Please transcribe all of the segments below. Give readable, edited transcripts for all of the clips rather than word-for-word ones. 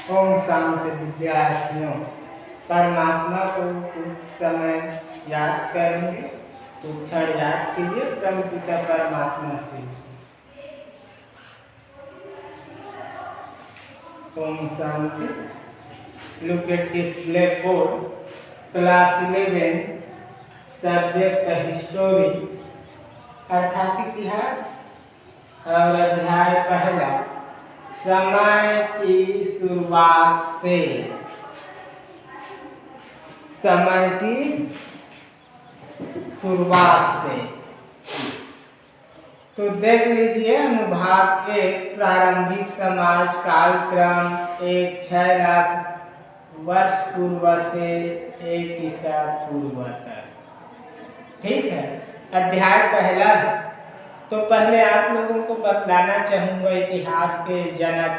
ओम शांति विद्यार्थियों, परमात्मा को कुछ समय याद करेंगे तो क्षण याद कीजिए परम पिता परमात्मा से। ओम शांति। Look at this black board, class 11, subject history अर्थात इतिहास, और अध्याय पहला समय की शुरुआत से। समय की शुरुआत से तो देख लीजिए अनुभाग 1, प्रारंभिक समाज कालक्रम 6 लाख वर्ष पूर्व से 1 ईसा पूर्व तक। ठीक है, अध्याय पहला। तो पहले आप लोगों को बतलाना चाहूंगा इतिहास के जनक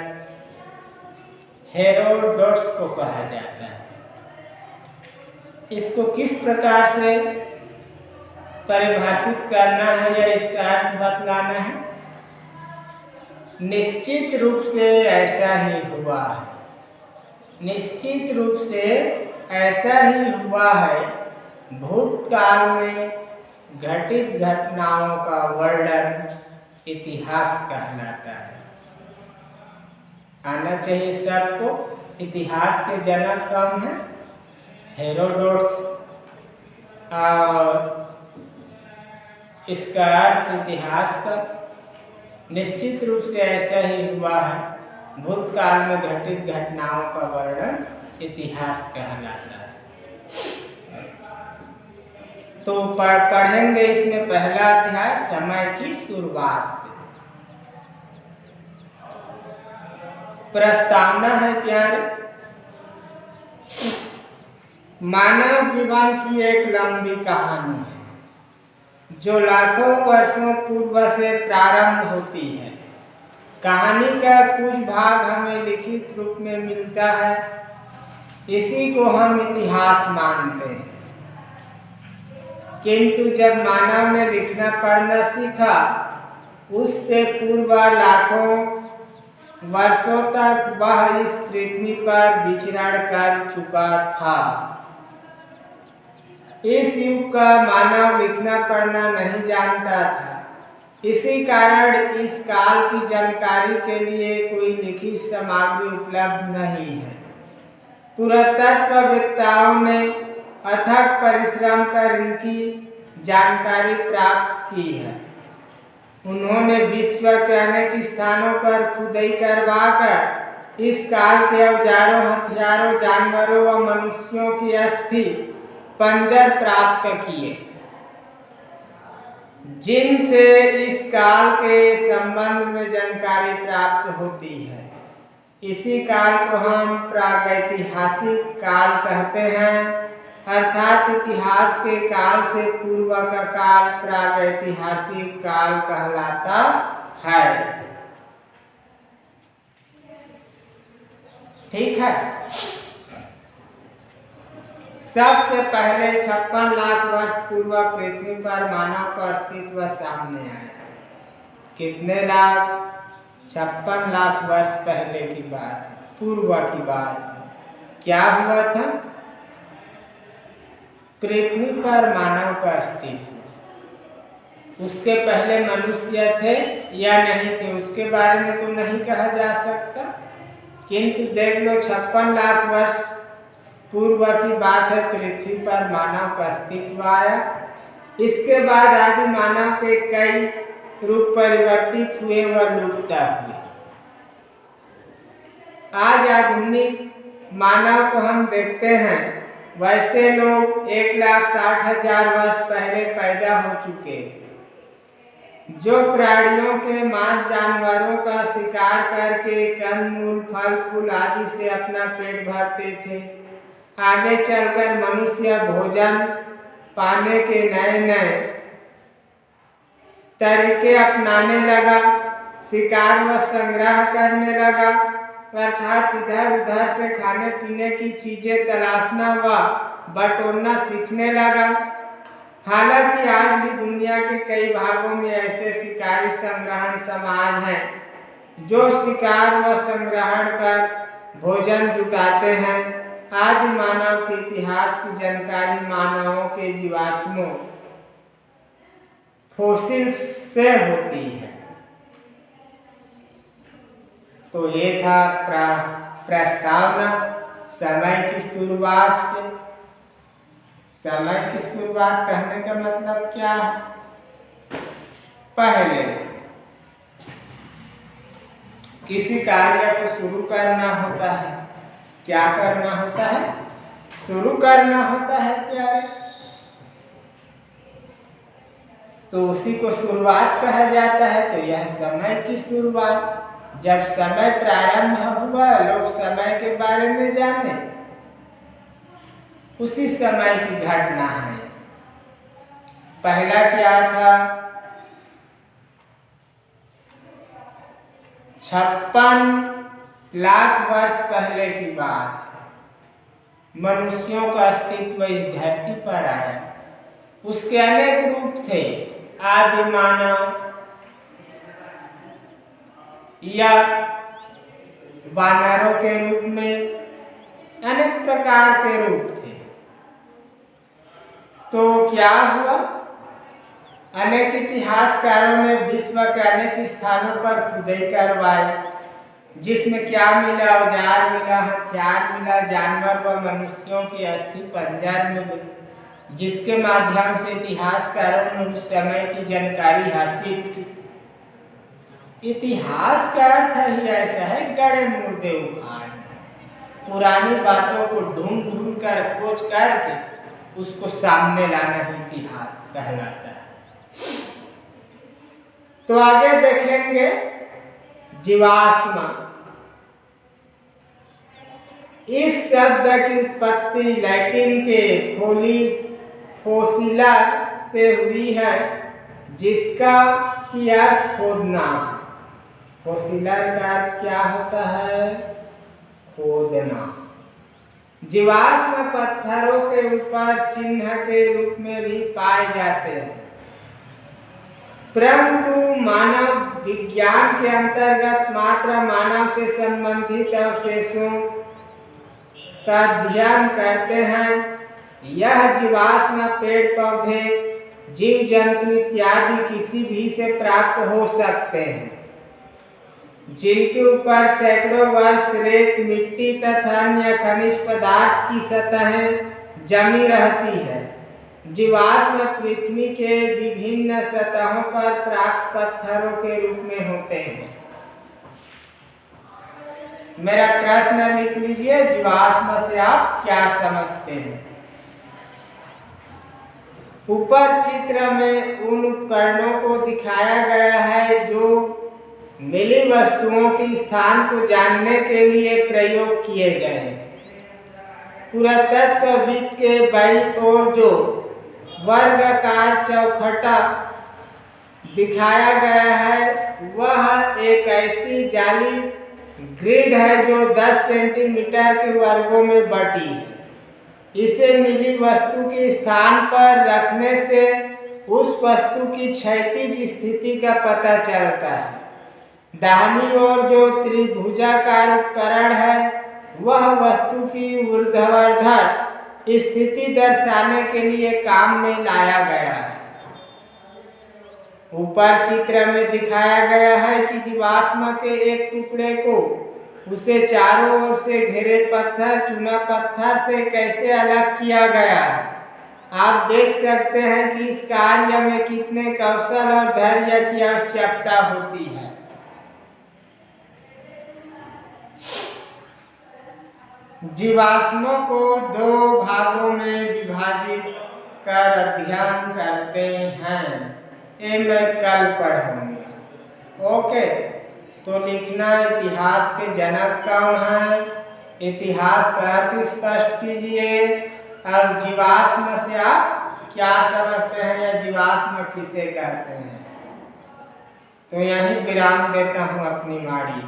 हेरोडोटस को कहा जाता है। इसको किस प्रकार से परिभाषित करना है या इसका अर्थ बतलाना है। निश्चित रूप से ऐसा ही हुआ है, निश्चित रूप से ऐसा ही हुआ है। भूतकाल में घटित घटनाओं का वर्णन इतिहास कहलाता है। आना चाहिए सबको। इतिहास के जनक कौन है? हेरोडोटस। और इसका अर्थ इतिहास का निश्चित रूप से ऐसा ही हुआ है। भूतकाल में घटित घटनाओं का वर्णन इतिहास कहलाता है। तो पढ़ेंगे इसमें पहला अध्याय समय की शुरुआत से। प्रस्तावना है प्यारे। मानव जीवन की एक लंबी कहानी है जो लाखों वर्षों पूर्व से प्रारंभ होती है। कहानी का कुछ भाग हमें लिखित रूप में मिलता है, इसी को हम इतिहास मानते हैं। किंतु जब मानव ने लिखना पढ़ना सीखा, उससे पूर्व लाखों वर्षों तक वह इस पृथ्वी पर विचरण कर चुका था। इस युग का मानव लिखना पढ़ना नहीं जानता था। इसी कारण इस काल की जानकारी के लिए कोई लिखित सामग्री उपलब्ध नहीं है। पुरातत्ववेत्ताओं ने अथक परिश्रम कर इनकी जानकारी प्राप्त की है। उन्होंने विश्व के अनेक स्थानों पर खुदाई करवाकर इस काल के औजारों, हथियारों, जानवरों व मनुष्यों की अस्थि पंजर प्राप्त किए, जिनसे इस काल के संबंध में जानकारी प्राप्त होती है। इसी काल को हम प्रागैतिहासिक काल कहते हैं, अर्थात इतिहास के काल से पूर्व का काल प्रागैतिहासिक काल कहलाता है। ठीक है। सबसे पहले 56 लाख वर्ष पूर्व पृथ्वी पर मानव का अस्तित्व सामने आया। कितने लाख? 56 लाख वर्ष पहले की बात है, पूर्व की बात है। क्या हुआ था? पृथ्वी पर मानव का अस्तित्व। उसके पहले मनुष्य थे या नहीं थे उसके बारे में तो नहीं कहा जा सकता, किंतु देख लो 56 लाख वर्ष पूर्व की बात है, पृथ्वी पर मानव का अस्तित्व आया। इसके बाद आदि मानव के कई रूप परिवर्तित हुए व लुप्त हुए। आज आधुनिक मानव को हम देखते हैं, वैसे लोग 1,60,000 वर्ष पहले पैदा हो चुके थे, जो प्राणियों के मांस, जानवरों का शिकार करके कंदमूल, फल फूल आदि से अपना पेट भरते थे। आगे चलकर मनुष्य भोजन पाने के नए नए तरीके अपनाने लगा, शिकार व संग्रह करने लगा, अर्थात इधर उधर से खाने पीने की चीजें तलाशना व बटोरना सीखने लगा। हालांकि आज भी दुनिया के कई भागों में ऐसे शिकारी संग्रहण समाज हैं जो शिकार व संग्रहण कर भोजन जुटाते हैं। आदि मानव के इतिहास की जानकारी मानवों के जीवाश्मों फोसिल से होती है। तो ये था प्रस्तावना समय की शुरुआत से। समय की शुरुआत कहने का मतलब क्या है? पहले से किसी कार्य को शुरू करना होता है। क्या करना होता है? शुरू करना होता है प्यारे। तो उसी को शुरुआत कहा जाता है। तो यह समय की शुरुआत। जब समय प्रारंभ हुआ, लोग समय के बारे में जाने, उसी समय की घटना है। पहला क्या था? 56 लाख वर्ष पहले की बात। मनुष्यों का अस्तित्व इस धरती पर आया। उसके अनेक रूप थे। आदि मानव या वानरों के रूप में अनेक प्रकार के रूप थे। तो क्या हुआ? अनेक इतिहासकारों ने विश्व के अनेक स्थानों पर खुदाई करवाई, जिसमें क्या मिला? औजार मिला, हथियार मिला, जानवर व मनुष्यों की अस्थि पंजर मिले, जिसके माध्यम से इतिहासकारों ने उस समय की जानकारी हासिल की। इतिहास का अर्थ ही ऐसा है, गड़े मुर्दे उखाड़ना। पुरानी बातों को ढूंढ ढूंढ कर खोज करके उसको सामने लाना ही इतिहास कहलाता है। तो आगे देखेंगे जीवाश्म। इस शब्द की उत्पत्ति लैटिन के फोसिला से हुई है, जिसका की अर्थ खोदना। फोसिला का अर्थ क्या होता है? खोदना। जीवाश्म पत्थरों के ऊपर चिन्ह के रूप में भी पाए जाते हैं, परंतु मानव विज्ञान के अंतर्गत मात्र मानव से संबंधित अवशेषों का अध्ययन करते हैं। यह जीवाश्म पेड़ पौधे, जीव जंतु इत्यादि किसी भी से प्राप्त हो सकते हैं, जिनके ऊपर सैकड़ों वर्ष रेत, मिट्टी तथा अन्य खनिज पदार्थ की सतहें जमी रहती है। जीवाश्म पृथ्वी के विभिन्न सतहों पर प्राप्त पत्थरों के रूप में होते हैं। मेरा प्रश्न लिख लीजिए, जीवाश्म से आप क्या समझते हैं? ऊपर चित्र में उन उपकरणों को दिखाया गया है जो मिली वस्तुओं के स्थान को जानने के लिए प्रयोग किए गए। पुरातत्वविद के बाईं ओर जो वर्गाकार चौखटा दिखाया गया है, वह एक ऐसी जाली ग्रिड है जो 10 सेंटीमीटर के वर्गों में बटी है। इसे मिली वस्तु के स्थान पर रखने से उस वस्तु की क्षैतिज स्थिति का पता चलता है। दाहिनी ओर जो त्रिभुजाकार उपकरण है, वह वस्तु की ऊर्ध्वाधर स्थिति दर्शाने के लिए काम में लाया गया है। ऊपर चित्र में दिखाया गया है कि जीवाश्म के एक टुकड़े को उसे चारों ओर से घेरे पत्थर, चूना पत्थर से कैसे अलग किया गया है। आप देख सकते हैं कि इस कार्य में कितने कौशल और धैर्य की आवश्यकता होती है। जीवाश्मों को 2 भागों में विभाजित कर अध्ययन करते हैं। ये मैं कल पढ़ूंगा। ओके, तो लिखना इतिहास के जनक कौन है, इतिहास का अर्थ स्पष्ट कीजिए, और जीवाश्म से आप क्या समझते हैं या जीवाश्म किसे कहते हैं। तो यहीं विराम देता हूँ अपनी वाणी।